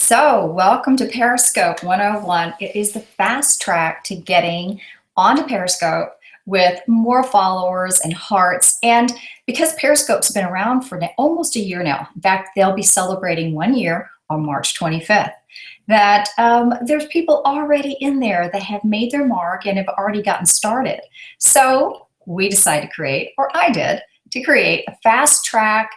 So, welcome to Periscope 101. It is the fast track to getting onto Periscope with more followers and hearts. And because Periscope's been around for almost a year now, in fact, they'll be celebrating 1 year on March 25th, that there's people already in there that have made their mark and have already gotten started. So, we decided to create, or I did, to create a fast track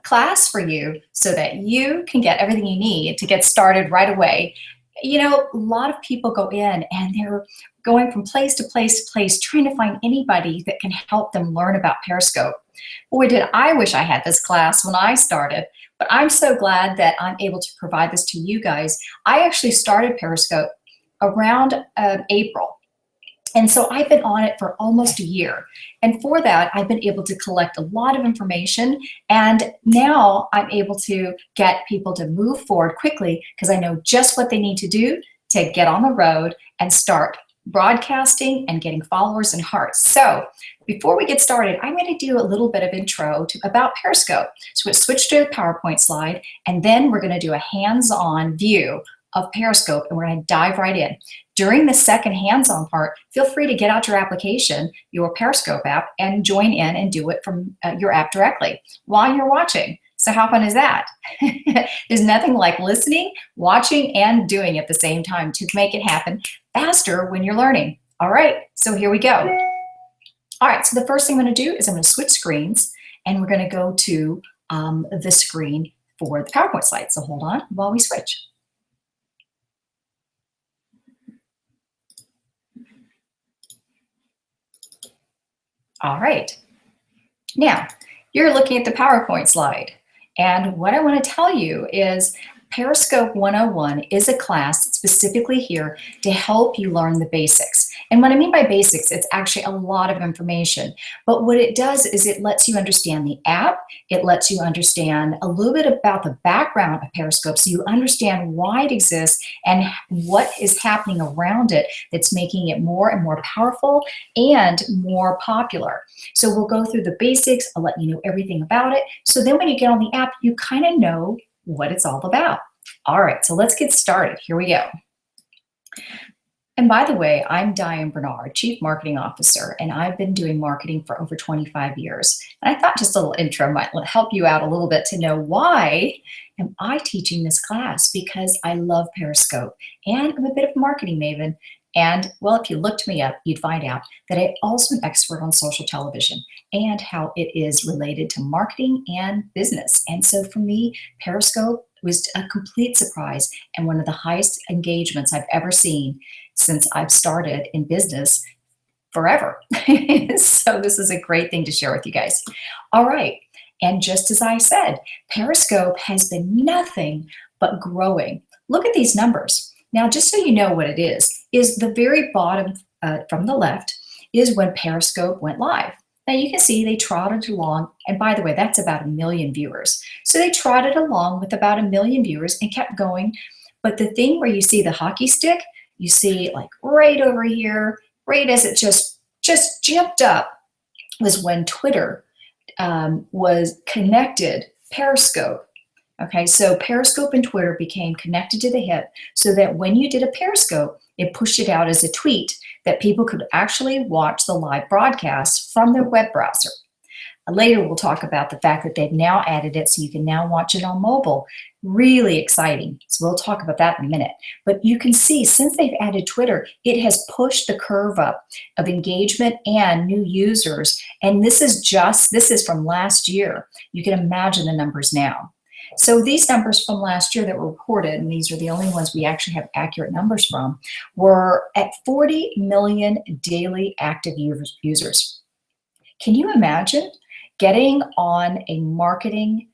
class for you so that you can get everything you need to get started right away. You know, a lot of people go in and they're going from place to place to place trying to find anybody that can help them learn about Periscope. Boy, did I wish I had this class when I started, but I'm so glad that I'm able to provide this to you guys. I actually started Periscope around April. And so I've been on it for almost a year. And for that, I've been able to collect a lot of information. And now I'm able to get people to move forward quickly because I know just what they need to do to get on the road and start broadcasting and getting followers and hearts. So before we get started, I'm going to do a little bit of intro about Periscope. So let's switch to a PowerPoint slide, and then we're going to do a hands-on view of Periscope, and we're going to dive right in. During the second hands-on part, feel free to get out your application, your Periscope app, and join in and do it from your app directly while you're watching. So how fun is that? There's nothing like listening, watching, and doing at the same time to make it happen faster when you're learning. All right, so here we go. All right, so the first thing I'm going to do is I'm going to switch screens, and we're going to go to the screen for the PowerPoint slide. So hold on while we switch. All right, now you're looking at the PowerPoint slide, and what I want to tell you is Periscope 101 is a class specifically here to help you learn the basics. And what I mean by basics, it's actually a lot of information. But what it does is it lets you understand the app. It lets you understand a little bit about the background of Periscope so you understand why it exists and what is happening around it that's making it more and more powerful and more popular. So we'll go through the basics. I'll let you know everything about it. So then when you get on the app, you kind of know what it's all about. All right, so let's get started. Here we go. And by the way, I'm Diane Bernard, Chief Marketing Officer, and I've been doing marketing for over 25 years. And I thought just a little intro might help you out a little bit to know why am I teaching this class, because I love Periscope and I'm a bit of a marketing maven. And well, if you looked me up, you'd find out that I'm also an expert on social television and how it is related to marketing and business. And so for me, Periscope was a complete surprise and one of the highest engagements I've ever seen since I've started in business forever. So this is a great thing to share with you guys. All right, and just as I said, Periscope has been nothing but growing. Look at these numbers. Now, just so you know what it is the very bottom from the left is when Periscope went live. Now you can see they trotted along, and by the way, that's about 1 million viewers. So they trotted along with about 1 million viewers and kept going. But the thing where you see the hockey stick, you see like right over here, right as it just jumped up, was when Twitter was connected Periscope. Okay, so Periscope and Twitter became connected to the hip so that when you did a Periscope, it pushed it out as a tweet that people could actually watch the live broadcast from their web browser. Later, we'll talk about the fact that they've now added it so you can now watch it on mobile. Really exciting. So we'll talk about that in a minute. But you can see since they've added Twitter, it has pushed the curve up of engagement and new users. And this is from last year. You can imagine the numbers now. So these numbers from last year that were reported, and these are the only ones we actually have accurate numbers from, were at 40 million daily active users. Can you imagine getting on a marketing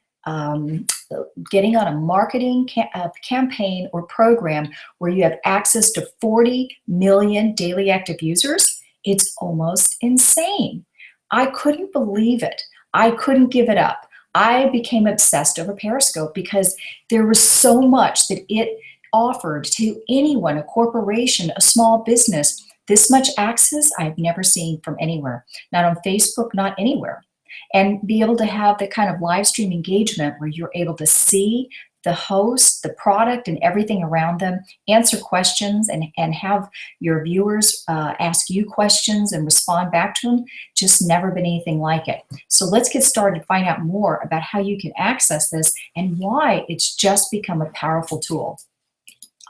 campaign or program where you have access to 40 million daily active users? It's almost insane. I couldn't believe it. I couldn't give it up. I became obsessed over Periscope because there was so much that it offered to anyone, a corporation, a small business. This much access I've never seen from anywhere, not on Facebook, not anywhere. And be able to have the kind of live stream engagement where you're able to see the host, the product, and everything around them, answer questions, and have your viewers ask you questions and respond back to them. Just never been anything like it. So let's get started to find out more about how you can access this and why it's just become a powerful tool.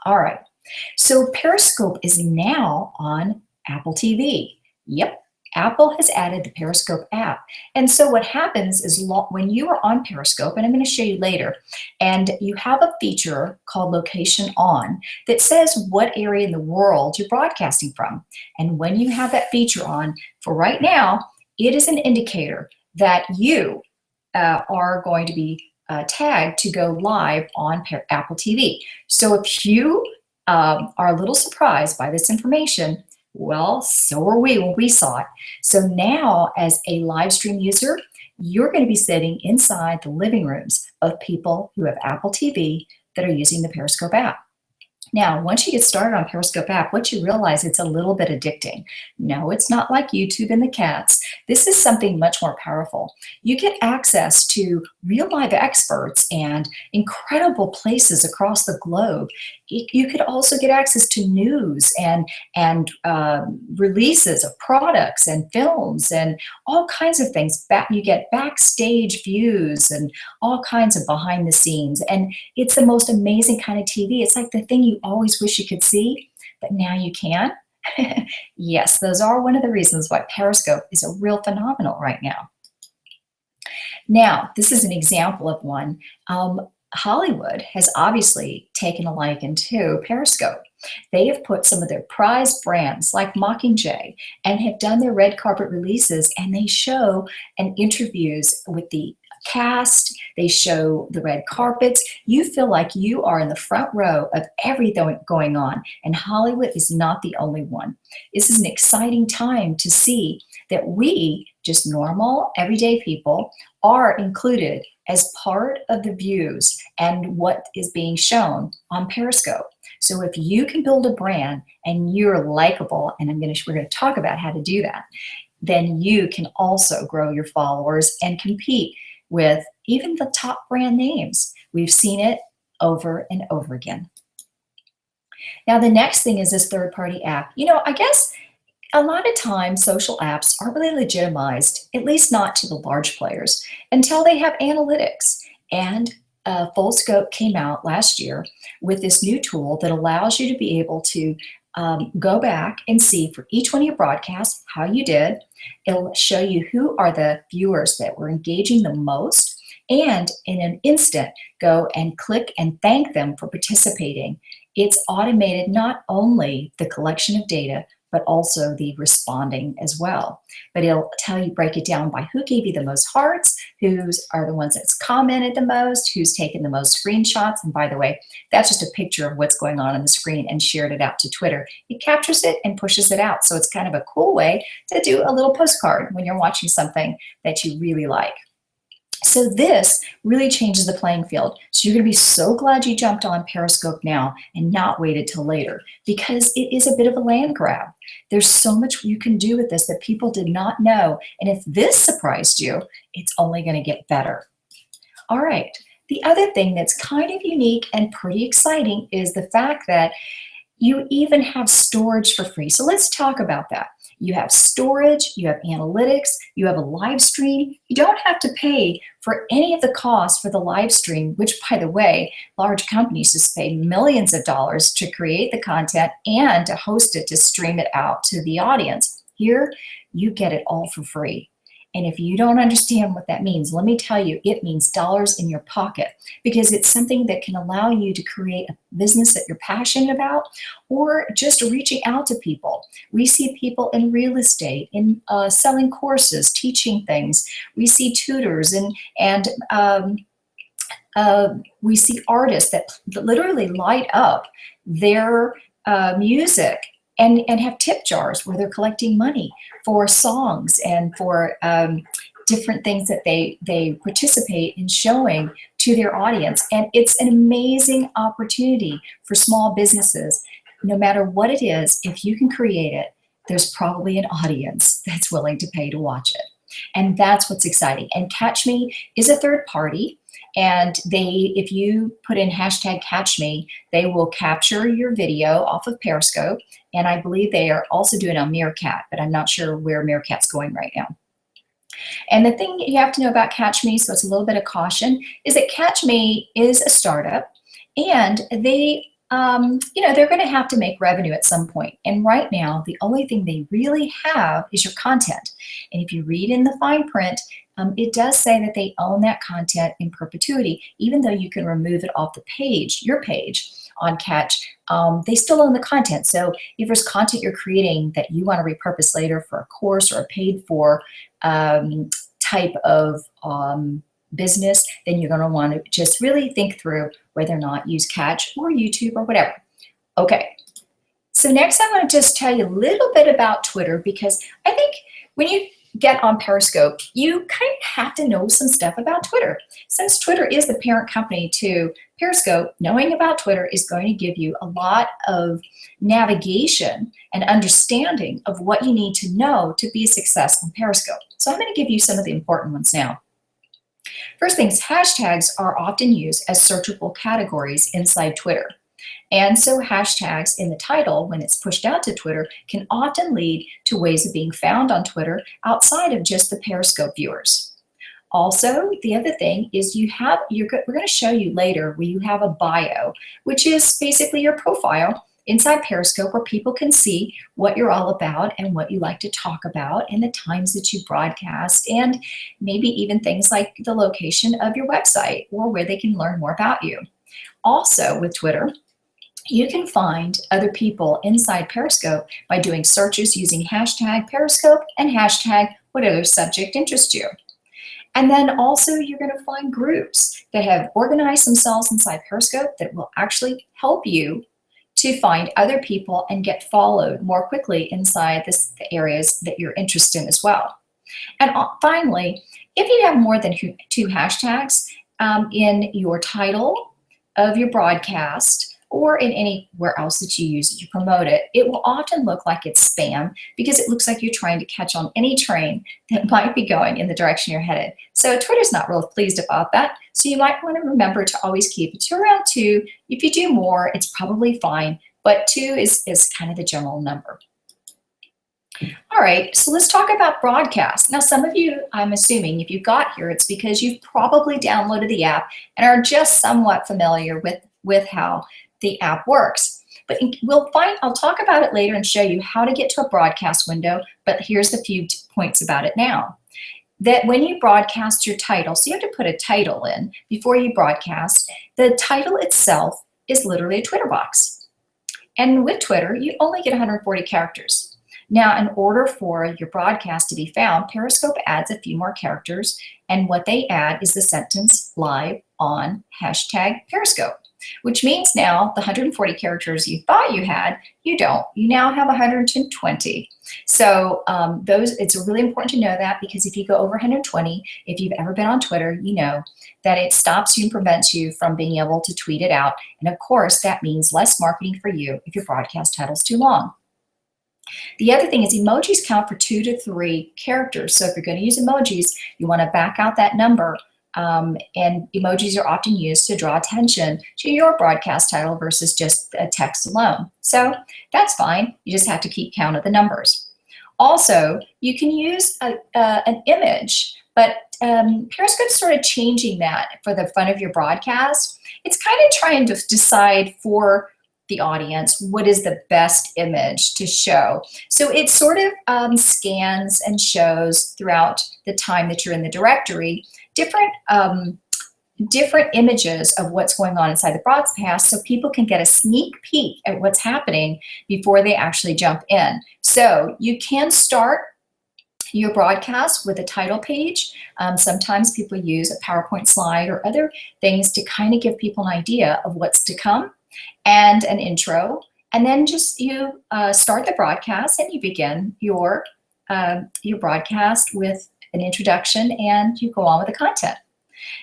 All right, so Periscope is now on Apple TV. Yep, Apple has added the Periscope app. And so what happens is when you are on Periscope, and I'm going to show you later, and you have a feature called Location On that says what area in the world you're broadcasting from. And when you have that feature on, for right now, it is an indicator that you are going to be tagged to go live on Apple TV. So if you are a little surprised by this information, well, so are we when we saw it. So now, as a live stream user, you're going to be sitting inside the living rooms of people who have Apple TV that are using the Periscope app. Now, once you get started on Periscope app, what you realize, it's a little bit addicting. No, it's not like YouTube and the cats. This is something much more powerful. You get access to real live experts and incredible places across the globe. You could also get access to news and releases of products and films and all kinds of things. You get backstage views and all kinds of behind the scenes. And it's the most amazing kind of TV. It's like the thing you always wish you could see, but now you can. Yes, those are one of the reasons why Periscope is a real phenomenal right now. Now, this is an example of one. Hollywood has obviously taken a liking to Periscope. They have put some of their prized brands like Mockingjay and have done their red carpet releases, and they show and interviews with the cast. They show the red carpets. You feel like you are in the front row of everything going on, and Hollywood is not the only one. This is an exciting time to see that we, just normal, everyday people, are included as part of the views and what is being shown on Periscope. So if you can build a brand and you're likable, and we're going to talk about how to do that, then you can also grow your followers and compete with even the top brand names. We've seen it over and over again. Now, the next thing is this third-party app. I guess a lot of times social apps aren't really legitimized, at least not to the large players, until they have analytics. And Fullscope came out last year with this new tool that allows you to be able to go back and see for each one of your broadcasts how you did. It'll show you who are the viewers that were engaging the most, and in an instant, go and click and thank them for participating. It's automated not only the collection of data, but also the responding as well. But it'll tell you, break it down by who gave you the most hearts, who's are the ones that's commented the most, who's taken the most screenshots. And by the way, that's just a picture of what's going on the screen and shared it out to Twitter. It captures it and pushes it out. So it's kind of a cool way to do a little postcard when you're watching something that you really like. So this really changes the playing field. So you're going to be so glad you jumped on Periscope now and not waited till later, because it is a bit of a land grab. There's so much you can do with this that people did not know. And if this surprised you, it's only going to get better. All right. The other thing that's kind of unique and pretty exciting is the fact that you even have storage for free. So let's talk about that. You have storage, you have analytics, you have a live stream. You don't have to pay for any of the costs for the live stream, which, by the way, large companies just pay millions of dollars to create the content and to host it, to stream it out to the audience. Here, you get it all for free. And if you don't understand what that means, let me tell you, it means dollars in your pocket, because it's something that can allow you to create a business that you're passionate about, or just reaching out to people. We see people in real estate, in selling courses, teaching things. We see tutors and we see artists that literally light up their music and have tip jars where they're collecting money for songs and for different things that they participate in showing to their audience. And it's an amazing opportunity for small businesses. No matter what it is, if you can create it, there's probably an audience that's willing to pay to watch it. And that's what's exciting. And Catch Me is a third party. And if you put in hashtag catch me, they will capture your video off of Periscope. And I believe they are also doing it on Meerkat, but I'm not sure where Meerkat's going right now. And the thing you have to know about Catch Me, so it's a little bit of caution, is that Catch Me is a startup, and they're going to have to make revenue at some point. And right now, the only thing they really have is your content. And if you read in the fine print, it does say that they own that content in perpetuity, even though you can remove it off the page, your page on Catch. They still own the content. So if there's content you're creating that you want to repurpose later for a course or a paid for type of business, then you're going to want to just really think through whether or not use Catch or YouTube or whatever. Okay, so next I want to just tell you a little bit about Twitter, because I think when you get on Periscope, you kind of have to know some stuff about Twitter. Since Twitter is the parent company to Periscope, knowing about Twitter is going to give you a lot of navigation and understanding of what you need to know to be a success on Periscope. So I'm going to give you some of the important ones now. First things, hashtags are often used as searchable categories inside Twitter. And so hashtags in the title, when it's pushed out to Twitter, can often lead to ways of being found on Twitter outside of just the Periscope viewers. Also, the other thing is we're going to show you later where you have a bio, which is basically your profile inside Periscope, where people can see what you're all about and what you like to talk about and the times that you broadcast, and maybe even things like the location of your website or where they can learn more about you. Also with Twitter, you can find other people inside Periscope by doing searches using hashtag Periscope and hashtag whatever subject interests you. And then also you're going to find groups that have organized themselves inside Periscope that will actually help you to find other people and get followed more quickly inside the areas that you're interested in as well. And finally, if you have more than two hashtags in your title of your broadcast, or in anywhere else that you use it, you promote it, it will often look like it's spam, because it looks like you're trying to catch on any train that might be going in the direction you're headed. So Twitter's not real pleased about that. So you might want to remember to always keep it to around 2. If you do more, it's probably fine, but 2 is kind of the general number. All right, so let's talk about broadcast. Now, some of you, I'm assuming, if you got here, it's because you've probably downloaded the app and are just somewhat familiar with how the app works. But I'll talk about it later and show you how to get to a broadcast window, but here's the few points about it now. That when you broadcast your title, so you have to put a title in before you broadcast, the title itself is literally a Twitter box. And with Twitter, you only get 140 characters. Now, in order for your broadcast to be found, Periscope adds a few more characters, and what they add is the sentence live on hashtag Periscope, which means now the 140 characters you thought you had, you don't. You now have 120. So it's really important to know that, because if you go over 120, if you've ever been on Twitter, you know that it stops you and prevents you from being able to tweet it out. And of course, that means less marketing for you if your broadcast title's too long. The other thing is emojis count for 2 to 3 characters. So if you're going to use emojis, you want to back out that number. And emojis are often used to draw attention to your broadcast title versus just a text alone. So that's fine. You just have to keep count of the numbers. Also, you can use an image, but Periscope's sort of changing that for the fun of your broadcast. It's kind of trying to decide for the audience what is the best image to show. So it sort of scans and shows throughout the time that you're in the directory different images of what's going on inside the broadcast, so people can get a sneak peek at what's happening before they actually jump in. So you can start your broadcast with a title page. Sometimes people use a PowerPoint slide or other things to kind of give people an idea of what's to come, and an intro, and then just you start the broadcast and you begin your broadcast with an introduction, and you go on with the content.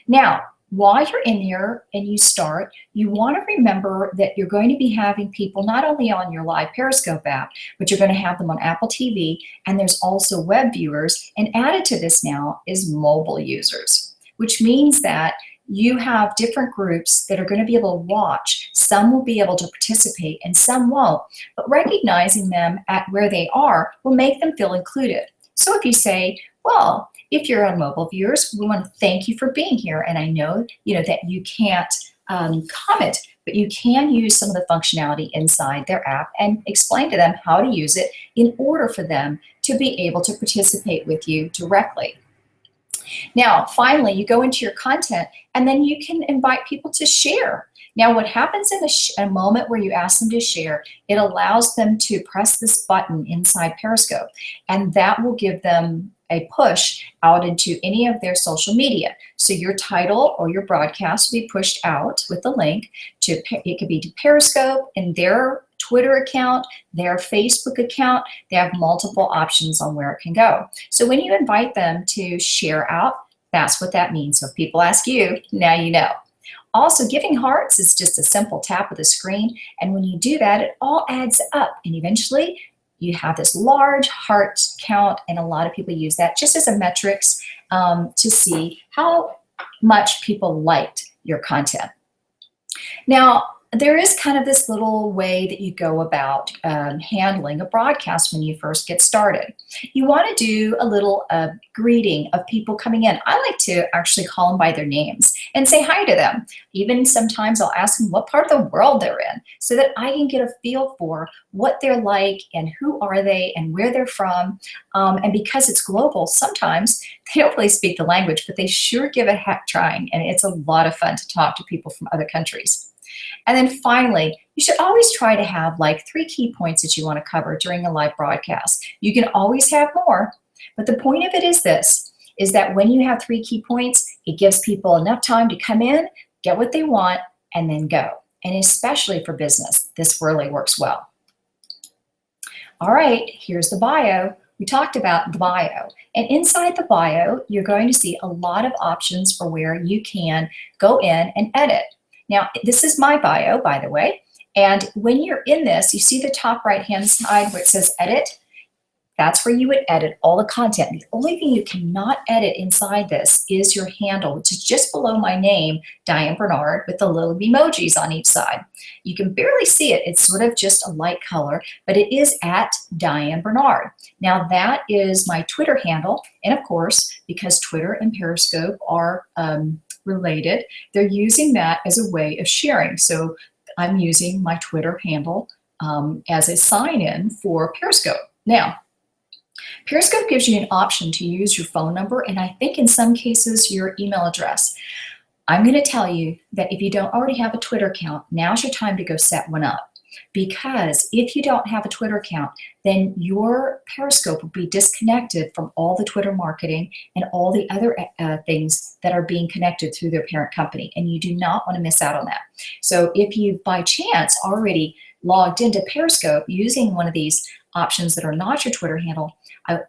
Now, while you're in here and you start, you want to remember that you're going to be having people not only on your live Periscope app, but you're going to have them on Apple TV, and there's also web viewers, and added to this now is mobile users, which means that you have different groups that are going to be able to watch. Some will be able to participate and some won't. But recognizing them at where they are will make them feel included. So if you say, well, if you're on mobile viewers, we want to thank you for being here. And I know, that you can't comment, but you can use some of the functionality inside their app and explain to them how to use it in order for them to be able to participate with you directly. Now, finally, you go into your content and then you can invite people to share. Now, what happens in a moment where you ask them to share, it allows them to press this button inside Periscope, and that will give them a push out into any of their social media. So your title or your broadcast will be pushed out with the link to, it could be to Periscope and their Twitter account, their Facebook account. They have multiple options on where it can go. So when you invite them to share out, that's what that means. So if people ask you, now you know. Also, giving hearts is just a simple tap of the screen, and when you do that, it all adds up, and eventually you have this large heart count, and a lot of people use that just as a metrics to see how much people liked your content. Now, there is kind of this little way that you go about handling a broadcast when you first get started. You want to do a little greeting of people coming in. I like to actually call them by their names and say hi to them. Even sometimes I'll ask them what part of the world they're in so that I can get a feel for what they're like and who are they and where they're from. And because it's global, sometimes they don't really speak the language, but they sure give a heck trying. And it's a lot of fun to talk to people from other countries. And then finally, you should always try to have like 3 key points that you want to cover during a live broadcast. You can always have more, but the point of it is this, is that when you have 3 key points, it gives people enough time to come in, get what they want, and then go. And especially for business, this really works well. All right, here's the bio. We talked about the bio. And inside the bio, you're going to see a lot of options for where you can go in and edit. Now, this is my bio, by the way, and when you're in this, you see the top right-hand side where it says edit. That's where you would edit all the content. The only thing you cannot edit inside this is your handle, which is just below my name, Diane Bernard, with the little emojis on each side. You can barely see it. It's sort of just a light color, but it is at Diane Bernard. Now, that is my Twitter handle, and of course, because Twitter and Periscope are related, they're using that as a way of sharing. So I'm using my Twitter handle as a sign-in for Periscope. Now, Periscope gives you an option to use your phone number, and I think in some cases your email address. I'm going to tell you that if you don't already have a Twitter account, now's your time to go set one up. Because if you don't have a Twitter account, then your Periscope will be disconnected from all the Twitter marketing and all the other things that are being connected through their parent company, and you do not want to miss out on that. So if you by chance already logged into Periscope using one of these options that are not your Twitter handle,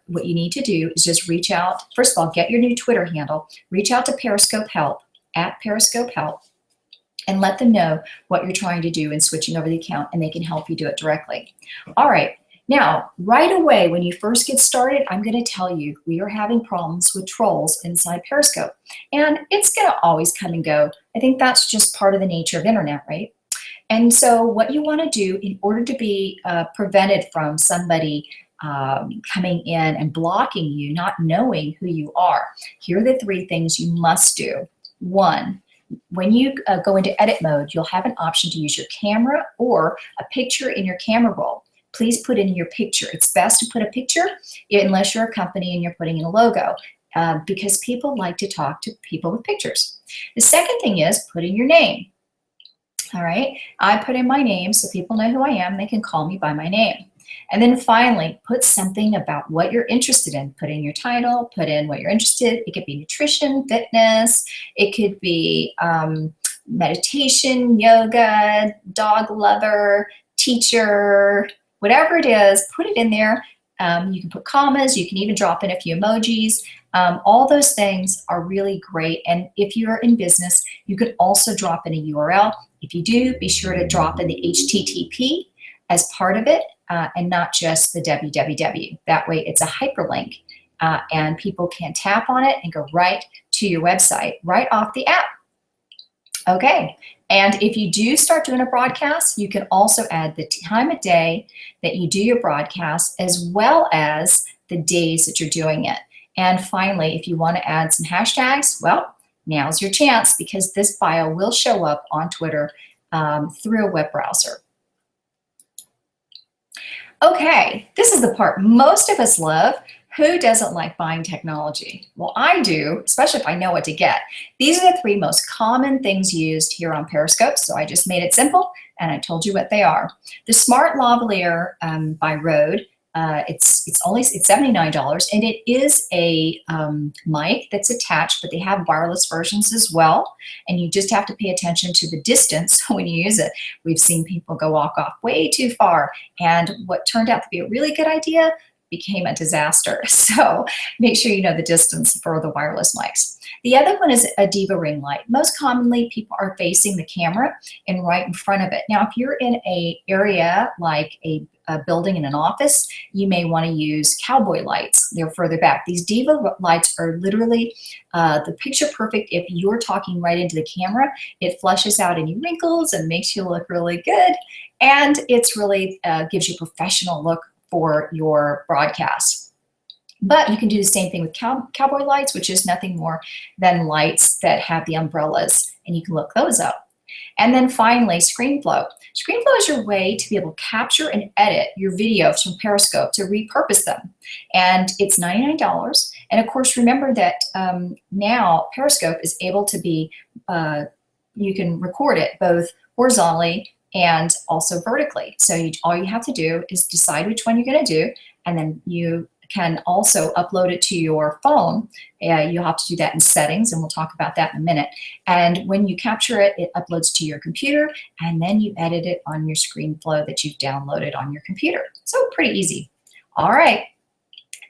what you need to do is just reach out. First of all, get your new Twitter handle, reach out to Periscope Help at Periscope Help, and let them know what you're trying to do in switching over the account, and they can help you do it directly. All right, now, right away when you first get started, I'm going to tell you we are having problems with trolls inside Periscope, and it's going to always come and go. I think that's just part of the nature of internet, right? And so what you want to do in order to be prevented from somebody coming in and blocking you, not knowing who you are, here are the 3 things you must do. 1, when you go into edit mode, you'll have an option to use your camera or a picture in your camera roll. Please put in your picture. It's best to put a picture unless you're a company and you're putting in a logo because people like to talk to people with pictures. The second thing is put in your name. All right, I put in my name so people know who I am. They can call me by my name. And then finally, put something about what you're interested in. Put in your title, put in what you're interested in. It could be nutrition, fitness. It could be meditation, yoga, dog lover, teacher, whatever it is, put it in there. You can put commas. You can even drop in a few emojis. All those things are really great. And if you're in business, you could also drop in a URL. If you do, be sure to drop in the HTTP as part of it and not just the www. That way it's a hyperlink and people can tap on it and go right to your website, right off the app. Okay, and if you do start doing a broadcast, you can also add the time of day that you do your broadcast as well as the days that you're doing it. And finally, if you want to add some hashtags, well, now's your chance because this bio will show up on Twitter through a web browser. Okay, this is the part most of us love. Who doesn't like buying technology? Well, I do, especially if I know what to get. These are the 3 most common things used here on Periscope, so I just made it simple and I told you what they are. The Smart Lavalier by Rode, it's $79, and it is a mic that's attached, but they have wireless versions as well, and you just have to pay attention to the distance when you use it. We've seen people walk off way too far, and what turned out to be a really good idea became a disaster. So make sure you know the distance for the wireless mics. The other one is a Diva ring light. Most commonly, people are facing the camera and right in front of it. Now, if you're in an area like a building in an office, you may want to use cowboy lights. They're further back. These Diva lights are literally the picture perfect. If you're talking right into the camera, it flushes out any wrinkles and makes you look really good. And it's really gives you a professional look for your broadcast. But you can do the same thing with cowboy lights, which is nothing more than lights that have the umbrellas, and you can look those up. And then finally, ScreenFlow. ScreenFlow is your way to be able to capture and edit your videos from Periscope to repurpose them. And it's $99. And of course, remember that now Periscope is able to be, you can record it both horizontally and also vertically. So all you have to do is decide which one you're going to do, and then you can also upload it to your phone. You'll have to do that in settings, and we'll talk about that in a minute. And when you capture it, it uploads to your computer, and then you edit it on your ScreenFlow that you've downloaded on your computer. So pretty easy. All right.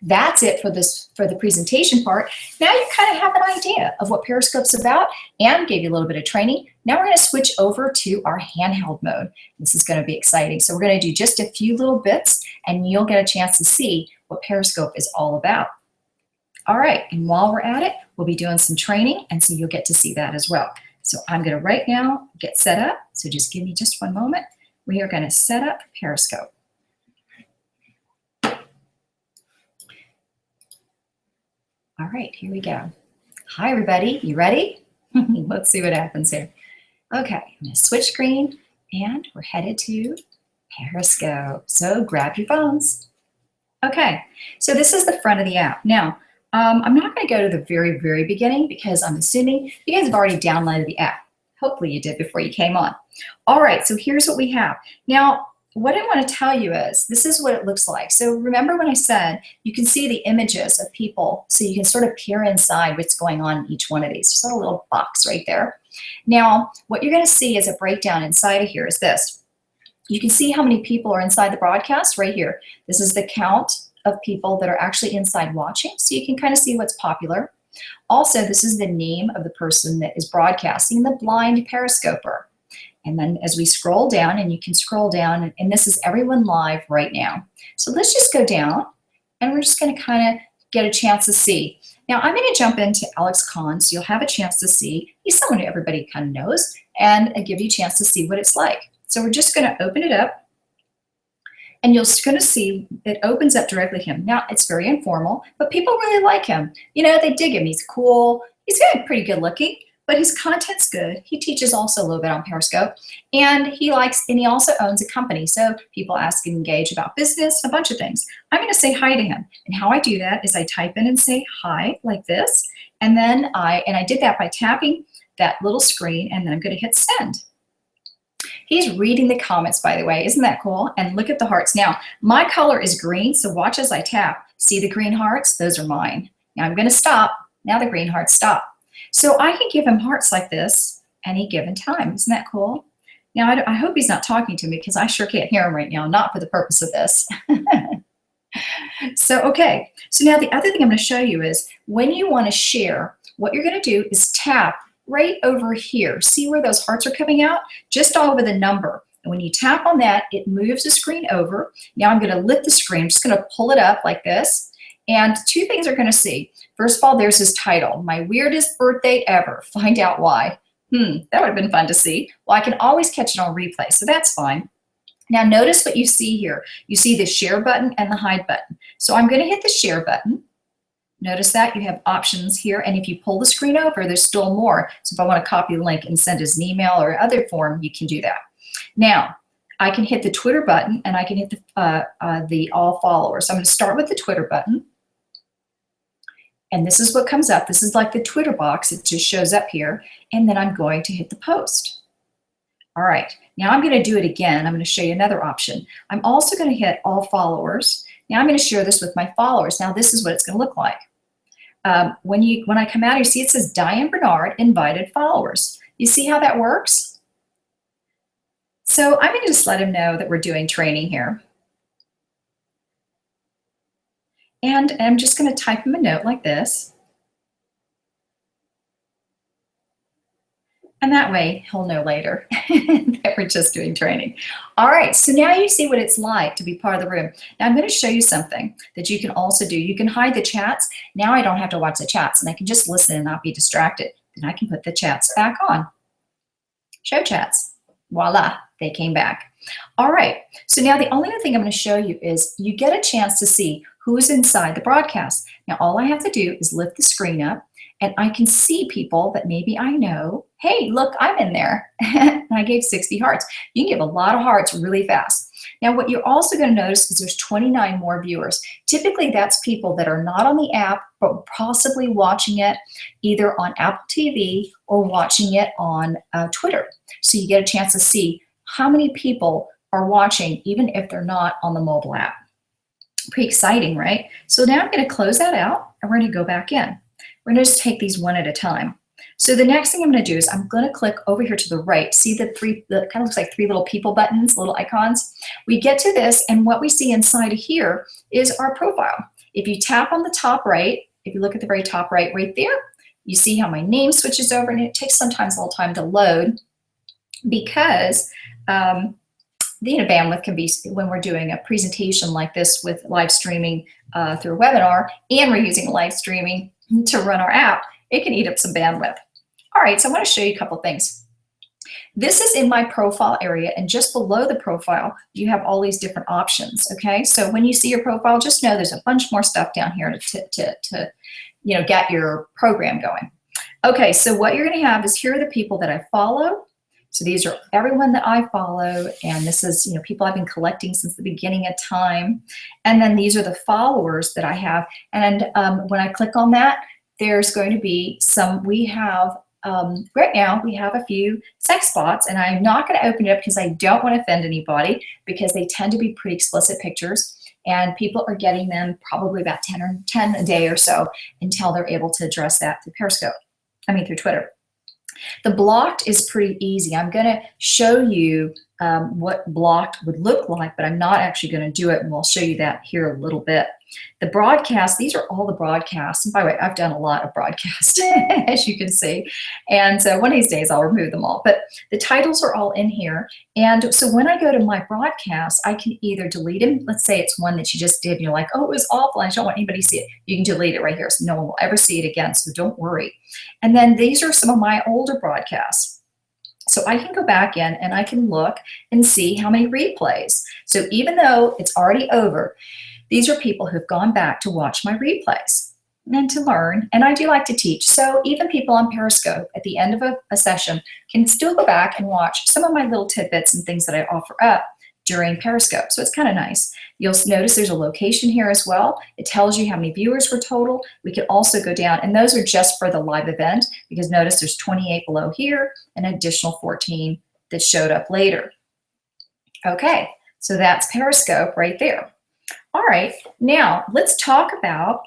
That's it for the presentation part. Now you kind of have an idea of what Periscope's about and gave you a little bit of training. Now we're going to switch over to our handheld mode. This is going to be exciting. So we're going to do just a few little bits and you'll get a chance to see what Periscope is all about. All right, and while we're at it, we'll be doing some training, and so you'll get to see that as well. So I'm going to right now get set up. So just give me just one moment. We are going to set up Periscope. All right, here we go. Hi, everybody. You ready? Let's see what happens here. Okay, I'm going to switch screen, and we're headed to Periscope. So grab your phones. Okay, so this is the front of the app. Now, I'm not going to go to the very, very beginning because I'm assuming you guys have already downloaded the app. Hopefully you did before you came on. All right, so here's what we have. Now, what I want to tell you is this is what it looks like. So remember when I said you can see the images of people, so you can sort of peer inside what's going on in each one of these. Just a little box right there. Now, what you're going to see as a breakdown inside of here is this. You can see how many people are inside the broadcast right here. This is the count of people that are actually inside watching, so you can kind of see what's popular. Also, this is the name of the person that is broadcasting, the blind periscoper. And then as we scroll down, and you can scroll down, and this is everyone live right now. So let's just go down, and we're just going to kind of get a chance to see. Now, I'm going to jump into Alex Kahn, so you'll have a chance to see. He's someone who everybody kind of knows, and I give you a chance to see what it's like. So we're just going to open it up, and you're going to see it opens up directly to him. Now, it's very informal, but people really like him. You know, they dig him. He's cool. He's pretty good looking, but his content's good. He teaches also a little bit on Periscope, and he also owns a company. So people ask and engage about business, a bunch of things. I'm going to say hi to him, and how I do that is I type in and say hi like this, and then I did that by tapping that little screen, and then I'm going to hit send. He's reading the comments, by the way. Isn't that cool? And look at the hearts. Now, my color is green, so watch as I tap. See the green hearts? Those are mine. Now I'm going to stop. Now the green hearts stop. So I can give him hearts like this any given time. Isn't that cool? Now, I hope he's not talking to me because I sure can't hear him right now, not for the purpose of this. So, okay. So now the other thing I'm going to show you is when you want to share, what you're going to do is tap right over here. See where those hearts are coming out? Just all over the number. And when you tap on that, it moves the screen over. Now I'm going to lift the screen. I'm just going to pull it up like this. And two things are going to see. First of all, there's his title, My Weirdest Birthday Ever. Find out why. That would have been fun to see. Well, I can always catch it on replay, so that's fine. Now notice what you see here. You see the share button and the hide button. So I'm going to hit the share button. Notice that you have options here, and if you pull the screen over, there's still more. So if I want to copy the link and send as an email or other form, you can do that. Now, I can hit the Twitter button, and I can hit the all followers. So I'm going to start with the Twitter button. And this is what comes up. This is like the Twitter box. It just shows up here. And then I'm going to hit the post. All right, now I'm going to do it again. I'm going to show you another option. I'm also going to hit all followers. Now I'm going to share this with my followers. Now this is what it's going to look like. When I come out, you see it says Diane Bernard invited followers. You see how that works? So I'm going to just let him know that we're doing training here. And I'm just going to type him a note like this. And that way he'll know later that we're just doing training. All right, so now you see what it's like to be part of the room. Now I'm going to show you something that you can also do. You can hide the chats. Now I don't have to watch the chats, and I can just listen and not be distracted. Then I can put the chats back on. Show chats. Voila, they came back. All right, so now the only other thing I'm going to show you is you get a chance to see who's inside the broadcast. Now all I have to do is lift the screen up, and I can see people that maybe I know. Hey, look, I'm in there. And I gave 60 hearts. You can give a lot of hearts really fast. Now, what you're also going to notice is there's 29 more viewers. Typically, that's people that are not on the app, but possibly watching it either on Apple TV or watching it on Twitter. So you get a chance to see how many people are watching, even if they're not on the mobile app. Pretty exciting, right? So now I'm going to close that out, and we're going to go back in. We're going to just take these one at a time. So the next thing I'm going to do is I'm going to click over here to the right. See the kind of looks like three little people buttons, little icons. We get to this, and what we see inside of here is our profile. If you tap on the top right, if you look at the very top right there, you see how my name switches over, and it takes sometimes a little time to load because the bandwidth can be, when we're doing a presentation like this with live streaming through a webinar, and we're using live streaming to run our app, it can eat up some bandwidth. All right, so I want to show you a couple things. This is in my profile area, and just below the profile, you have all these different options, okay? So when you see your profile, just know there's a bunch more stuff down here to get your program going. Okay, so what you're gonna have is here are the people that I follow. So these are everyone that I follow, and this is people I've been collecting since the beginning of time. And then these are the followers that I have. And when I click on that, there's going to be some, we have, right now we have a few sex bots, and I'm not going to open it up because I don't want to offend anybody, because they tend to be pretty explicit pictures, and people are getting them probably about 10 a day or so until they're able to address that through through Twitter. The blocked is pretty easy. I'm going to show you what blocked would look like, but I'm not actually going to do it, and we'll show you that here a little bit. The broadcast, these are all the broadcasts. And by the way, I've done a lot of broadcasts, as you can see. And so one of these days I'll remove them all. But the titles are all in here. And so when I go to my broadcast, I can either delete them. Let's say it's one that you just did and you're like, oh, it was awful, I don't want anybody to see it. You can delete it right here, so no one will ever see it again, so don't worry. And then these are some of my older broadcasts. So I can go back in and I can look and see how many replays. So even though it's already over, these are people who've gone back to watch my replays and to learn, and I do like to teach. So even people on Periscope at the end of a session can still go back and watch some of my little tidbits and things that I offer up during Periscope. So it's kind of nice. You'll notice there's a location here as well. It tells you how many viewers were total. We can also go down, and those are just for the live event, because notice there's 28 below here, and an additional 14 that showed up later. Okay, so that's Periscope right there. All right, now let's talk about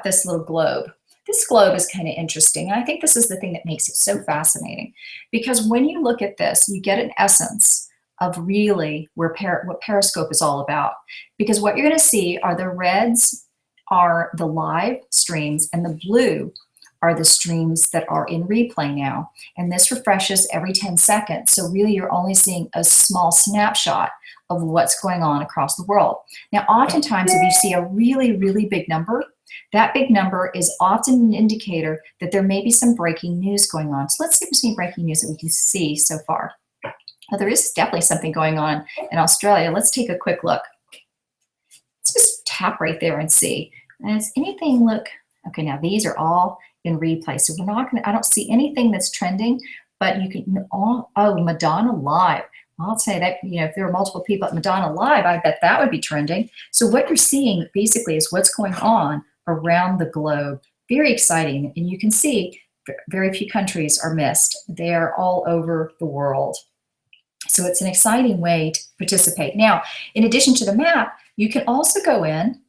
this little globe. This globe is kind of interesting, and I think this is the thing that makes it so fascinating, because when you look at this, you get an essence of really what Periscope is all about. Because what you're going to see are the reds are the live streams, and the blue are the streams that are in replay now. And this refreshes every 10 seconds. So really you're only seeing a small snapshot of what's going on across the world. Now, oftentimes if you see a really, really big number, That big number is often an indicator that there may be some breaking news going on. So let's see if there's any breaking news that we can see so far. Well, there is definitely something going on in Australia. Let's take a quick look. Let's just tap right there and see. Does anything look, okay, now these are all in replay. So we're not gonna, I don't see anything that's trending, but you can, oh, Madonna Live. I'll say that, you know, if there were multiple people at Madonna Live, I bet that would be trending. So what you're seeing basically is what's going on around the globe. Very exciting. And you can see very few countries are missed. They're all over the world. So it's an exciting way to participate. Now, in addition to the map, you can also go in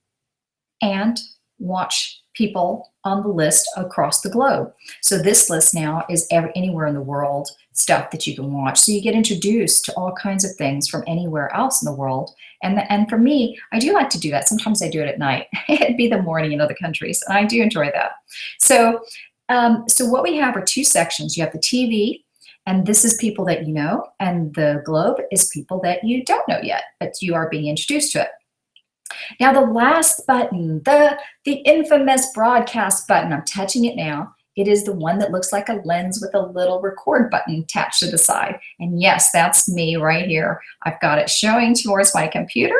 and watch people on the list across the globe. So this list now is anywhere in the world stuff that you can watch. So you get introduced to all kinds of things from anywhere else in the world. And for me, I do like to do that. Sometimes I do it at night. It'd be the morning in other countries, and I do enjoy that. So, so what we have are two sections. You have the TV, and this is people that you know, and the globe is people that you don't know yet, but you are being introduced to it. Now the last button, the infamous broadcast button, I'm touching it now. It is the one that looks like a lens with a little record button attached to the side. And yes, that's me right here. I've got it showing towards my computer.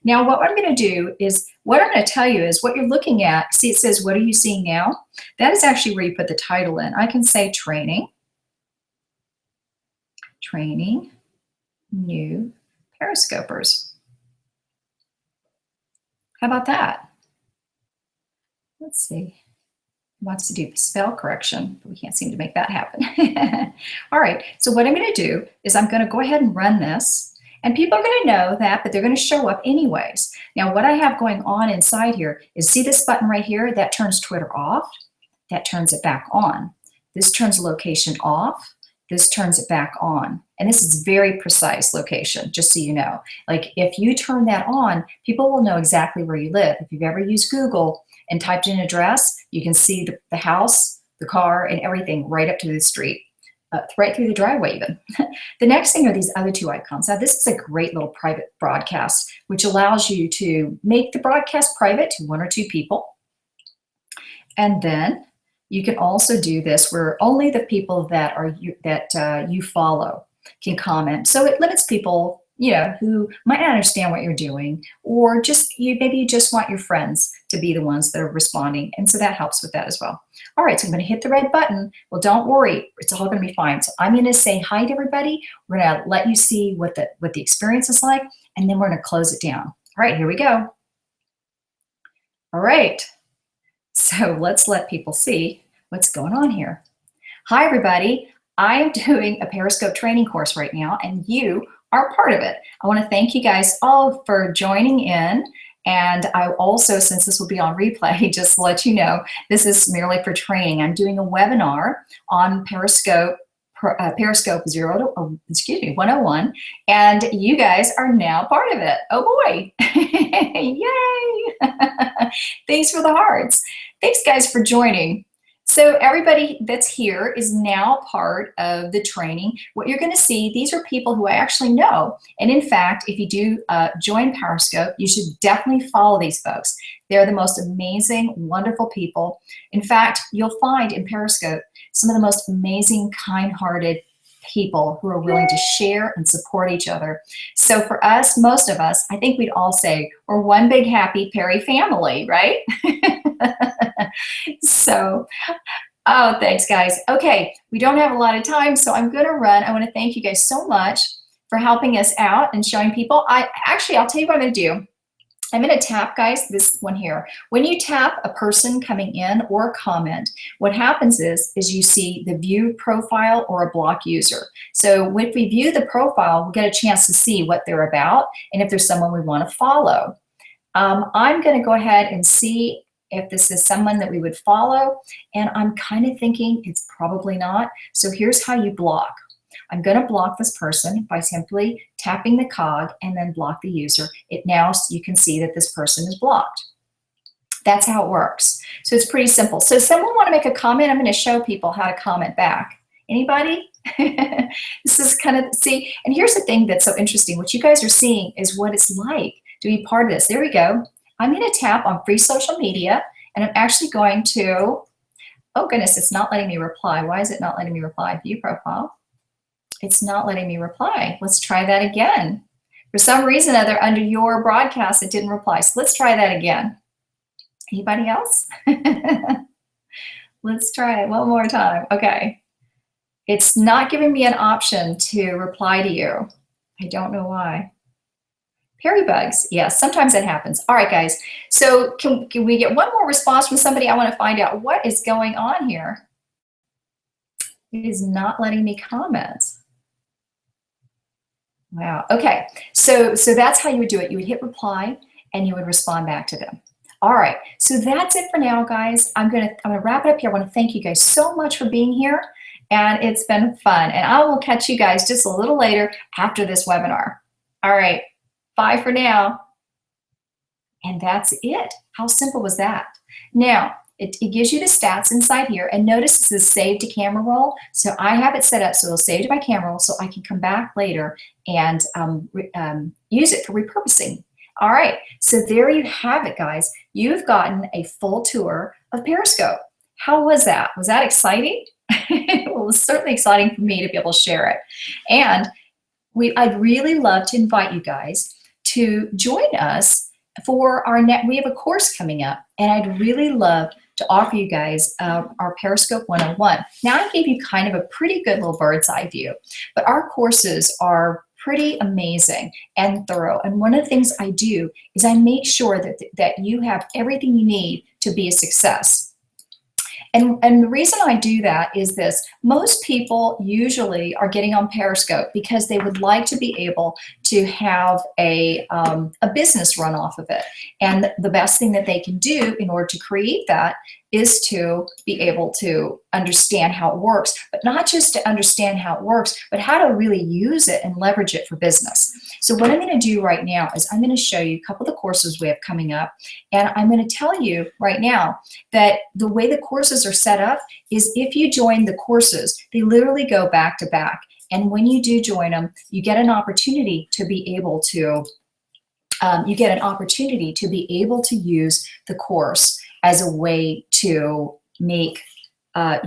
Now what I'm going to do is, what I'm going to tell you is what you're looking at. See, it says, what are you seeing now? That is actually where you put the title in. I can say training, new periscopers. How about that? Let's see. It wants to do spell correction, but we can't seem to make that happen. All right, so what I'm going to do is I'm going to go ahead and run this, and people are going to know that, but they're going to show up anyways. Now, what I have going on inside here is, see this button right here? That turns Twitter off. That turns it back on. This turns location off. This turns it back on. And this is very precise location, just so you know. Like if you turn that on, people will know exactly where you live. If you've ever used Google and typed in an address, you can see the house, the car, and everything right up to the street, right through the driveway even. The next thing are these other two icons. Now this is a great little private broadcast, which allows you to make the broadcast private to one or two people. And then you can also do this where only the people that are you follow can comment. So it limits people, you know, who might not understand what you're doing, or just maybe you just want your friends to be the ones that are responding, and so that helps with that as well. All right, so I'm going to hit the red button. Well, don't worry, it's all going to be fine. So I'm going to say hi to everybody. We're going to let you see what the experience is like, and then we're going to close it down. All right, here we go. All right, so let's let people see what's going on here. Hi, everybody. I am doing a Periscope training course right now, and you are part of it. I want to thank you guys all for joining in. And I also, since this will be on replay, just to let you know, this is merely for training. I'm doing a webinar on Periscope, Periscope 101, and you guys are now part of it. Oh boy, yay! Thanks for the hearts. Thanks guys for joining. So everybody that's here is now part of the training. What you're going to see, these are people who I actually know. And in fact, if you do join Periscope, you should definitely follow these folks. They're the most amazing, wonderful people. In fact, you'll find in Periscope some of the most amazing, kind-hearted people who are willing to share and support each other. So for us, most of us, I think we'd all say, we're one big happy Perry family, right? So, oh, thanks guys. Okay, we don't have a lot of time, so I'm gonna run. I wanna thank you guys so much for helping us out and showing people. I'll tell you what I'm gonna do. I'm gonna tap, guys, this one here. When you tap a person coming in or a comment, what happens is you see the view profile or a block user. So if we view the profile, we'll get a chance to see what they're about and if there's someone we wanna follow. I'm gonna go ahead and see if this is someone that we would follow, and I'm kind of thinking it's probably not. So here's how you block. I'm going to block this person by simply tapping the cog and then block the user. Now you can see that this person is blocked. That's how it works. So it's pretty simple. So if someone want to make a comment, I'm going to show people how to comment back. Anybody? This is kind of, see, and here's the thing that's so interesting. What you guys are seeing is what it's like to be part of this. There we go. I'm going to tap on free social media, And I'm actually going to, oh goodness, it's not letting me reply. Why is it not letting me reply? View profile. It's not letting me reply. Let's try that again. For some reason or other, under your broadcast, it didn't reply. So let's try that again. Anybody else? Let's try it one more time. Okay. It's not giving me an option to reply to you. I don't know why. Perry bugs. Yes, sometimes that happens. All right, guys. So can we get one more response from somebody? I want to find out what is going on here. It is not letting me comment. Wow. Okay. So that's how you would do it. You would hit reply and you would respond back to them. All right. So that's it for now, guys. I'm gonna wrap it up here. I want to thank you guys so much for being here, and it's been fun. And I will catch you guys just a little later after this webinar. All right. Bye for now. And that's it. How simple was that? Now, it gives you the stats inside here, and notice this is save to camera roll. So I have it set up so it'll save to my camera roll so I can come back later and use it for repurposing. All right, so there you have it, guys. You've gotten a full tour of Periscope. How was that? Was that exciting? Well, it was certainly exciting for me to be able to share it. And I'd really love to invite you guys to join us for our we have a course coming up, and I'd really love to offer you guys our Periscope 101. Now, I gave you kind of a pretty good little bird's eye view, but our courses are pretty amazing and thorough. And one of the things I do is I make sure that you have everything you need to be a success. And the reason I do that is this. Most people usually are getting on Periscope because they would like to be able to have a business run off of it. And the best thing that they can do in order to create that is to be able to understand how it works, but not just to understand how it works, but how to really use it and leverage it for business. So what I'm going to do right now is I'm going to show you a couple of the courses we have coming up, and I'm going to tell you right now that the way the courses are set up is if you join the courses, they literally go back to back. And when you do join them, you get an opportunity to be able to use the course as a way to make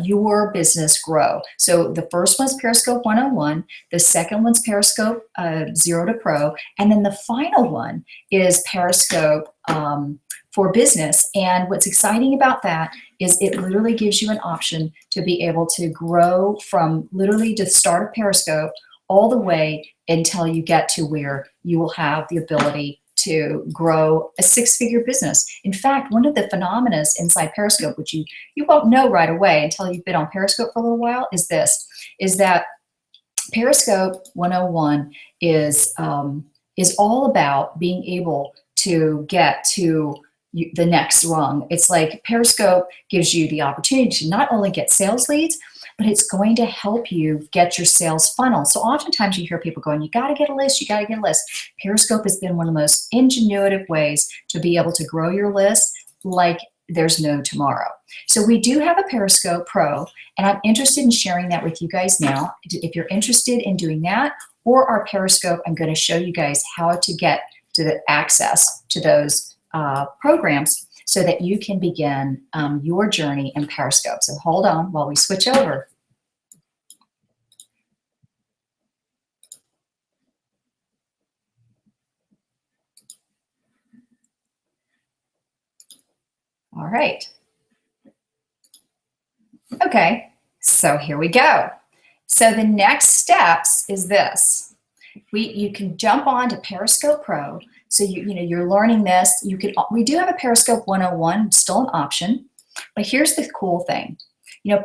your business grow. So the first one's Periscope 101, the second one's Periscope 0 to Pro, and then the final one is Periscope for Business. And what's exciting about that is it literally gives you an option to be able to grow from literally the start of Periscope all the way until you get to where you will have the ability to grow a six-figure business. In fact, one of the phenomena inside Periscope, which you won't know right away until you've been on Periscope for a little while, is that Periscope 101 is all about being able to get to the next rung. It's like Periscope gives you the opportunity to not only get sales leads, but it's going to help you get your sales funnel. So oftentimes you hear people going, you got to get a list, you got to get a list. Periscope has been one of the most ingenuitive ways to be able to grow your list like there's no tomorrow. So we do have a Periscope Pro, and I'm interested in sharing that with you guys now. If you're interested in doing that or our Periscope, I'm going to show you guys how to get to the access to those programs so that you can begin your journey in Periscope. So hold on while we switch over. All right. Okay, so here we go. So the next steps is this. You can jump on to Periscope Pro. So you're learning this. We do have a Periscope 101, still an option. But here's the cool thing.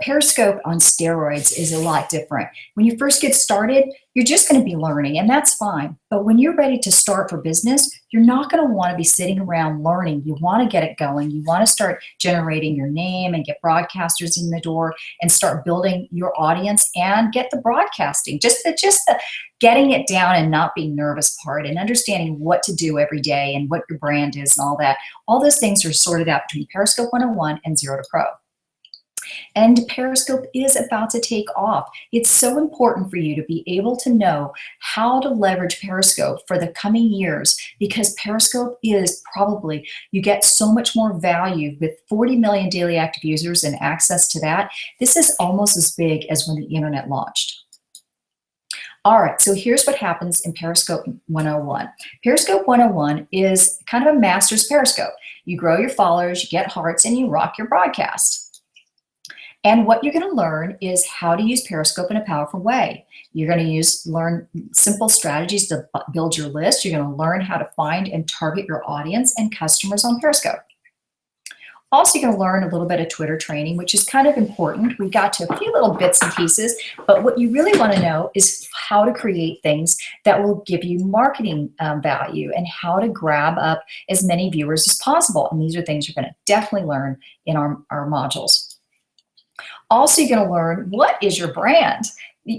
Periscope on steroids is a lot different. When you first get started, you're just going to be learning, and that's fine. But when you're ready to start for business, you're not going to want to be sitting around learning. You want to get it going. You want to start generating your name and get broadcasters in the door and start building your audience and get the broadcasting. Just the getting it down and not being nervous part, and understanding what to do every day and what your brand is and all that. All those things are sorted out between Periscope 101 and 0 to Pro. And Periscope is about to take off. It's so important for you to be able to know how to leverage Periscope for the coming years, because Periscope is probably, you get so much more value with 40 million daily active users and access to that. This is almost as big as when the internet launched. All right, so here's what happens in Periscope 101. Periscope 101 is kind of a master's Periscope. You grow your followers, you get hearts, and you rock your broadcast. And what you're going to learn is how to use Periscope in a powerful way. You're going to learn simple strategies to build your list. You're going to learn how to find and target your audience and customers on Periscope. Also, you're going to learn a little bit of Twitter training, which is kind of important. We got to a few little bits and pieces, but what you really want to know is how to create things that will give you marketing value and how to grab up as many viewers as possible. And these are things you're going to definitely learn in our modules. Also, you're going to learn what is your brand.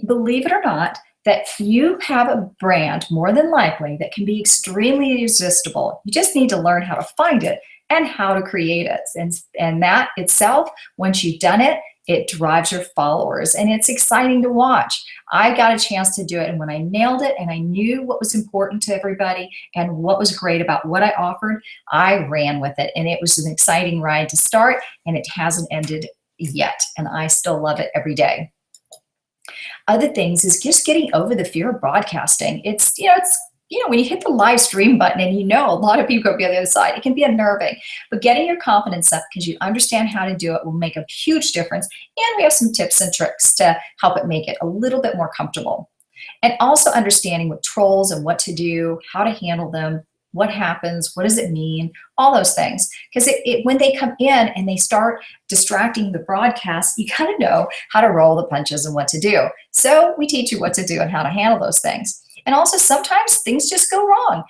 Believe it or not, that you have a brand more than likely that can be extremely irresistible. You just need to learn how to find it and how to create it. And that itself, once you've done it, it drives your followers, and it's exciting to watch. I got a chance to do it, and when I nailed it and I knew what was important to everybody and what was great about what I offered, I ran with it, and it was an exciting ride to start, and it hasn't ended yet, and I still love it every day. Other things is just getting over the fear of broadcasting. It's when you hit the live stream button and a lot of people go be on the other side, it can be unnerving. But getting your confidence up because you understand how to do it will make a huge difference. And we have some tips and tricks to help it make it a little bit more comfortable. And also understanding what trolls and what to do, how to handle them, what happens, what does it mean, all those things. Because when they come in and they start distracting the broadcast, you kind of know how to roll the punches and what to do. So we teach you what to do and how to handle those things. And also sometimes things just go wrong.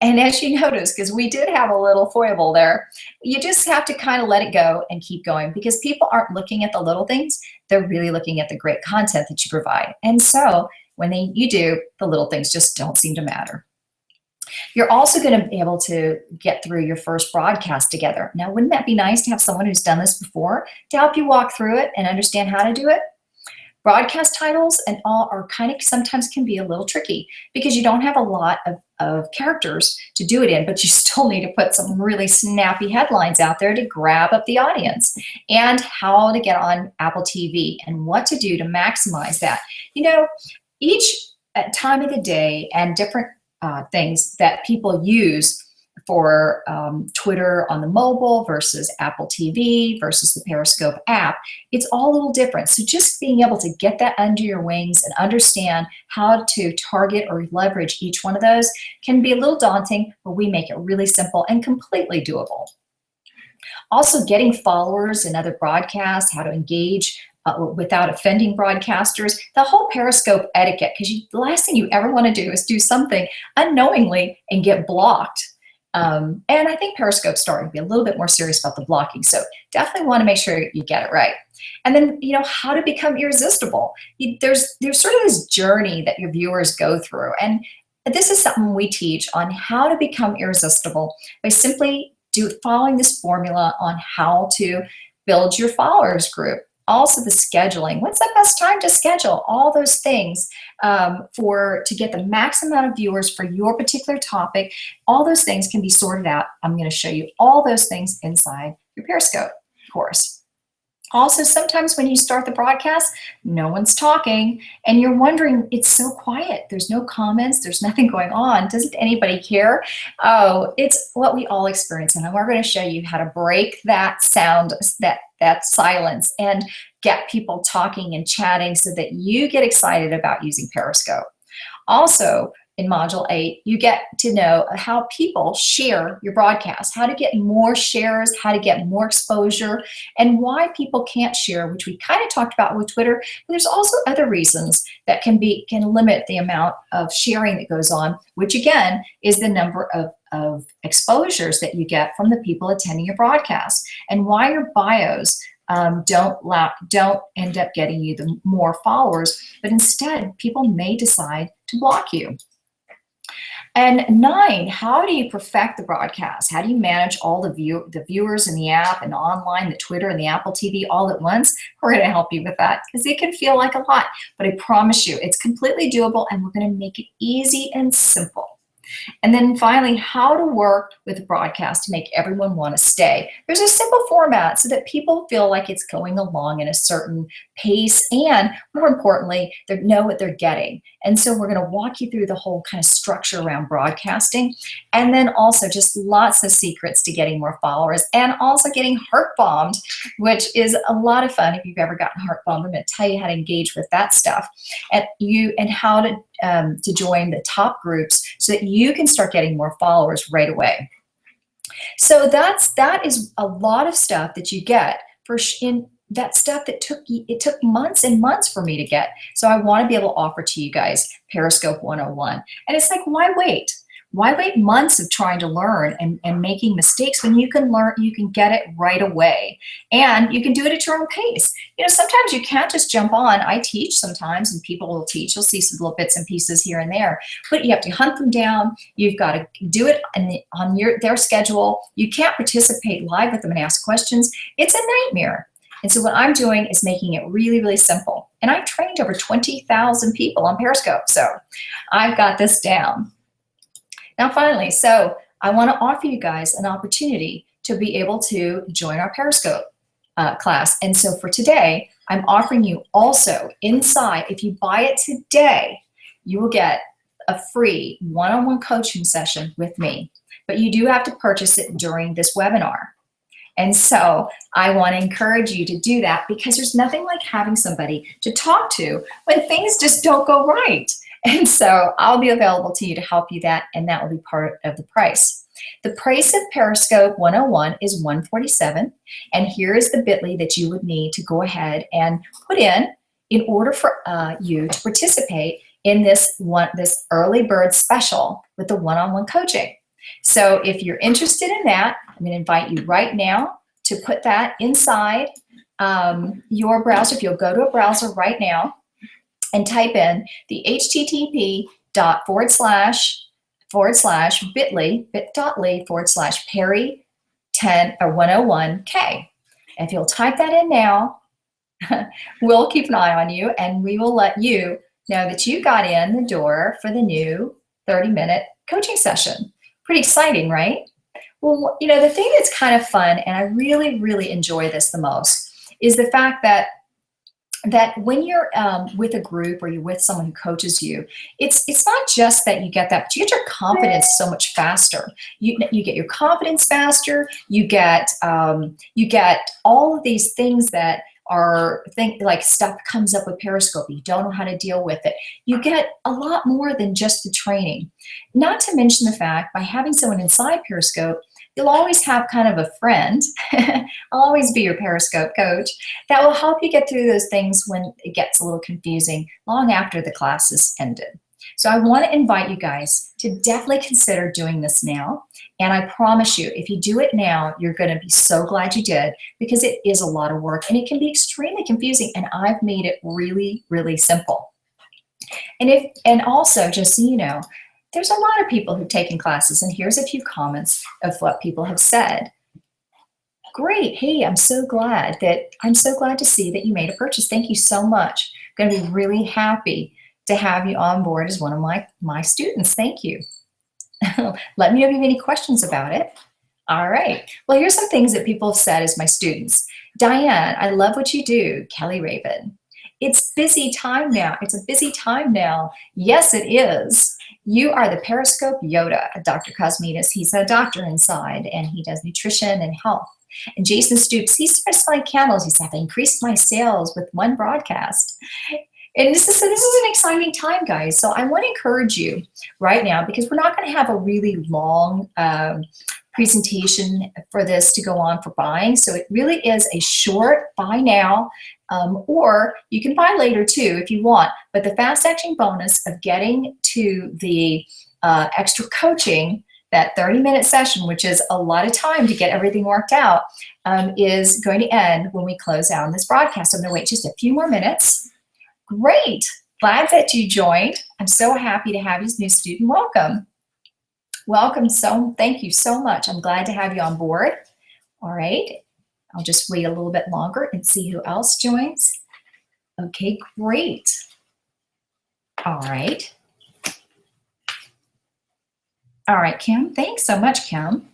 And as you notice, because we did have a little foible there, you just have to kind of let it go and keep going, because people aren't looking at the little things. They're really looking at the great content that you provide. And so when you do, the little things just don't seem to matter. You're also going to be able to get through your first broadcast together. Now, wouldn't that be nice to have someone who's done this before to help you walk through it and understand how to do it? Broadcast titles and all are kind of sometimes can be a little tricky because you don't have a lot of characters to do it in, but you still need to put some really snappy headlines out there to grab up the audience, and how to get on Apple TV and what to do to maximize that. Each time of the day and different things that people use for Twitter on the mobile versus Apple TV versus the Periscope app, it's all a little different. So just being able to get that under your wings and understand how to target or leverage each one of those can be a little daunting, but we make it really simple and completely doable. Also, getting followers in other broadcasts, how to engage without offending broadcasters, the whole Periscope etiquette, because the last thing you ever want to do is do something unknowingly and get blocked. And I think Periscope's starting to be a little bit more serious about the blocking. So definitely want to make sure you get it right. And then, how to become irresistible. There's sort of this journey that your viewers go through. And this is something we teach on how to become irresistible by simply following this formula on how to build your followers group. Also the scheduling. What's the best time to schedule? All those things to get the max amount of viewers for your particular topic. All those things can be sorted out. I'm going to show you all those things inside your Periscope course. Also, sometimes when you start the broadcast, no one's talking and you're wondering, it's so quiet. There's no comments. There's nothing going on. Doesn't anybody care? Oh, it's what we all experience. And we're going to show you how to break that sound, that silence, and get people talking and chatting so that you get excited about using Periscope. Also, in Module 8, you get to know how people share your broadcast, how to get more shares, how to get more exposure, and why people can't share, which we kind of talked about with Twitter. But there's also other reasons that can limit the amount of sharing that goes on, which again is the number of exposures that you get from the people attending your broadcast, and why your bios don't end up getting you the more followers, but instead people may decide to block you. And 9, how do you perfect the broadcast? How do you manage all the viewers in the app and online, the Twitter and the Apple TV all at once? We're going to help you with that because it can feel like a lot, but I promise you it's completely doable, and we're going to make it easy and simple. And then finally, how to work with the broadcast to make everyone want to stay. There's a simple format so that people feel like it's going along in a certain pace, and more importantly, they know what they're getting. And so we're going to walk you through the whole kind of structure around broadcasting, and then also just lots of secrets to getting more followers and also getting heart bombed, which is a lot of fun. If you've ever gotten heart bombed, I'm going to tell you how to engage with that stuff, and how to join the top groups so that you can start getting more followers right away. So that is a lot of stuff that you get in that stuff that took months and months for me to get. So I want to be able to offer to you guys Periscope 101. And it's like, why wait? Why wait months of trying to learn and making mistakes when you can learn, you can get it right away, and you can do it at your own pace. You know, sometimes you can't just jump on. I teach sometimes, and people will teach. You'll see some little bits and pieces here and there, but you have to hunt them down. You've got to do it on their schedule. You can't participate live with them and ask questions. It's a nightmare. And so what I'm doing is making it really, really simple. And I've trained over 20,000 people on Periscope, so I've got this down. Now, finally, so I want to offer you guys an opportunity to be able to join our Periscope class. And so for today, I'm offering you also inside, if you buy it today, you will get a free one-on-one coaching session with me. But you do have to purchase it during this webinar. And so I want to encourage you to do that, because there's nothing like having somebody to talk to when things just don't go right. And so I'll be available to you to help you that, and that will be part of the price. The price of Periscope 101 is $147, and here is the bit.ly that you would need to go ahead and put in order for you to participate in this early bird special with the one-on-one coaching. So if you're interested in that, I'm going to invite you right now to put that inside your browser. If you'll go to a browser right now and type in the http://bit.ly/Perry 10 or 101K. If you'll type that in now, we'll keep an eye on you, and we will let you know that you got in the door for the new 30-minute coaching session. Pretty exciting, right? Well, you know, the thing that's kind of fun, and I really, really enjoy this the most, is the fact that when you're with a group or you're with someone who coaches you, it's not just that you get that, but you get your confidence so much faster. You get your confidence faster. You get all of these things that are like stuff comes up with Periscope. You don't know how to deal with it. You get a lot more than just the training. Not to mention the fact, by having someone inside Periscope, you'll always have kind of a friend. I'll always be your Periscope coach that will help you get through those things when it gets a little confusing long after the class is ended. So I want to invite you guys to definitely consider doing this now. And I promise you, if you do it now, you're going to be so glad you did, because it is a lot of work and it can be extremely confusing. And I've made it really, really simple. And also, just so you know, there's a lot of people who've taken classes, and here's a few comments of what people have said. Great. Hey, I'm so glad to see that you made a purchase. Thank you so much. I'm going to be really happy to have you on board as one of my students. Thank you. Let me know if you have any questions about it. All right. Well, here's some things that people have said as my students. Diane, I love what you do. Kelly Raven. It's busy time now. It's a busy time now. Yes, it is. You are the Periscope Yoda, Dr. Cosmitas. He's a doctor inside, and he does nutrition and health. And Jason Stoops, he starts selling candles. He said, I've increased my sales with one broadcast. And this is an exciting time, guys. So I want to encourage you right now, because we're not going to have a really long presentation for this to go on for buying. So it really is a short buy now, or you can buy later too if you want. But the fast action bonus of getting to the extra coaching, that 30-minute session, which is a lot of time to get everything worked out, is going to end when we close out on this broadcast. I'm going to wait just a few more minutes. Great. Glad that you joined. I'm so happy to have you as new student. Welcome. Welcome. Thank you so much. I'm glad to have you on board. All right. I'll just wait a little bit longer and see who else joins. Okay, great. All right. All right, Kim. Thanks so much, Kim.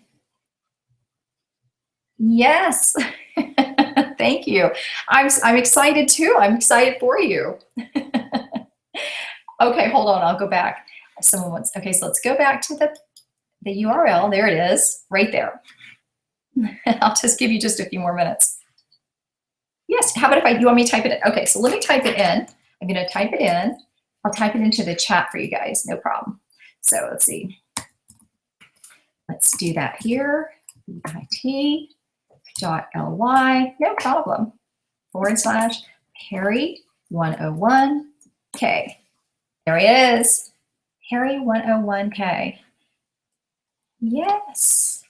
Yes. Thank you. I'm excited too. I'm excited for you. Okay, hold on. I'll go back. Someone wants. Okay, so let's go back to the URL. There it is, right there. I'll just give you just a few more minutes. Yes. How about if you want me to type it in? Okay, so let me type it in. I'm going to type it in. I'll type it into the chat for you guys. No problem. So let's see. Let's do that here. bit.ly. No problem. / Harry 101K. There he is. Harry 101K. Yes.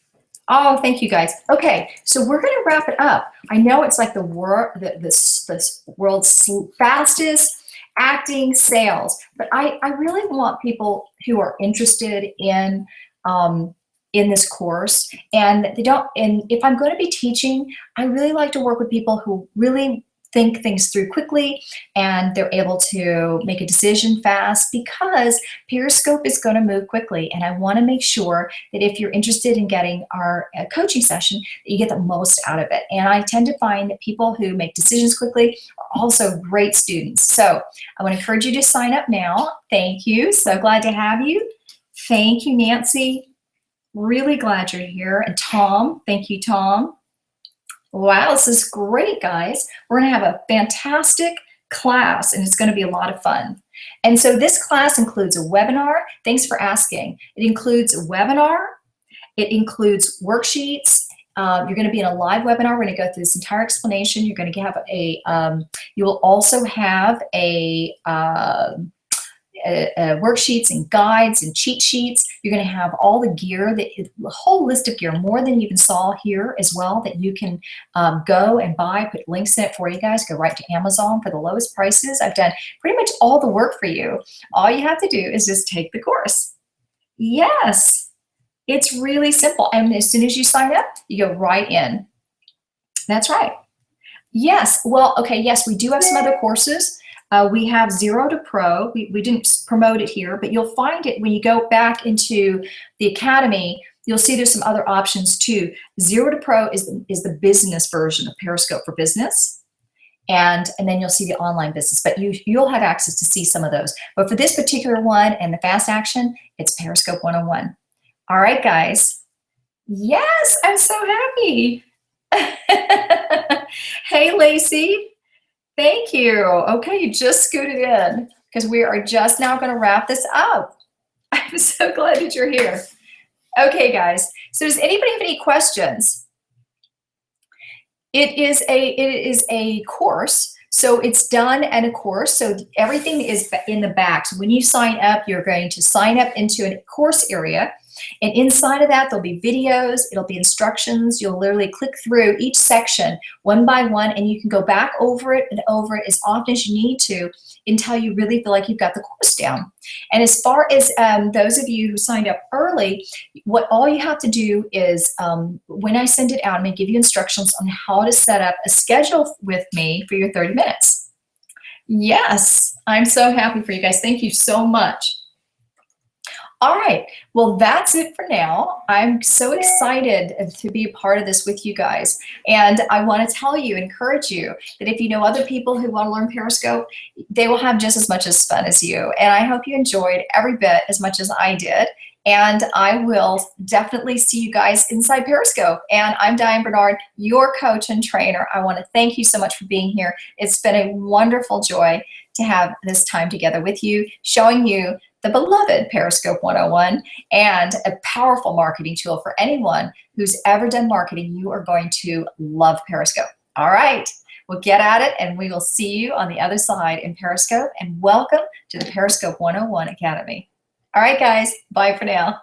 Oh, thank you guys. Okay, so we're going to wrap it up. I know it's like the world's fastest acting sales, but I really want people who are interested in this course, and if I'm going to be teaching, I really like to work with people who really think things through quickly and they're able to make a decision fast, because Periscope is going to move quickly, and I want to make sure that if you're interested in getting our coaching session, that you get the most out of it. And I tend to find that people who make decisions quickly are also great students. So I want to encourage you to sign up now. Thank you. So glad to have you. Thank you, Nancy. Really glad you're here. And Tom, thank you, Tom. Wow, this is great, guys. We're going to have a fantastic class, and it's going to be a lot of fun. And so this class includes a webinar. Thanks for asking. It includes a webinar. It includes worksheets. You're going to be in a live webinar. We're going to go through this entire explanation. You're going to have you will also have worksheets and guides and cheat sheets. You're going to have all the gear, the whole list of gear, more than you even saw here as well, that you can go and buy. Put links in it for you guys. Go right to Amazon for the lowest prices. I've done pretty much all the work for you. All you have to do is just take the course. Yes, it's really simple. And as soon as you sign up, you go right in. That's right. Yes. Well, okay. Yes, we do have some other courses. We have 0 to Pro. We didn't promote it here, but you'll find it when you go back into the Academy. You'll see there's some other options too. 0 to Pro is the business version of Periscope for Business. And then you'll see the online business, but you'll have access to see some of those. But for this particular one and the fast action, it's Periscope 101. All right, guys. Yes, I'm so happy. Hey, Lacey. Thank you. Okay, you just scooted in, because we are just now going to wrap this up. I'm so glad that you're here. Okay, guys. So does anybody have any questions? It is a course. So it's done and a course. So everything is in the back. So when you sign up, you're going to sign up into a course area. And inside of that, there'll be videos, it'll be instructions. You'll literally click through each section one by one, and you can go back over it and over it as often as you need to until you really feel like you've got the course down. And as far as those of you who signed up early, all you have to do is, when I send it out, I'm going to give you instructions on how to set up a schedule with me for your 30 minutes. Yes, I'm so happy for you guys. Thank you so much. All right, well, that's it for now. I'm so excited to be a part of this with you guys. And I want to tell you, encourage you, that if you know other people who want to learn Periscope, they will have just as much as fun as you. And I hope you enjoyed every bit as much as I did. And I will definitely see you guys inside Periscope. And I'm Diane Bernard, your coach and trainer. I want to thank you so much for being here. It's been a wonderful joy to have this time together with you, showing you the beloved Periscope 101, and a powerful marketing tool for anyone who's ever done marketing. You are going to love Periscope. All right, well, get at it, and we will see you on the other side in Periscope, and welcome to the Periscope 101 Academy. All right, guys, bye for now.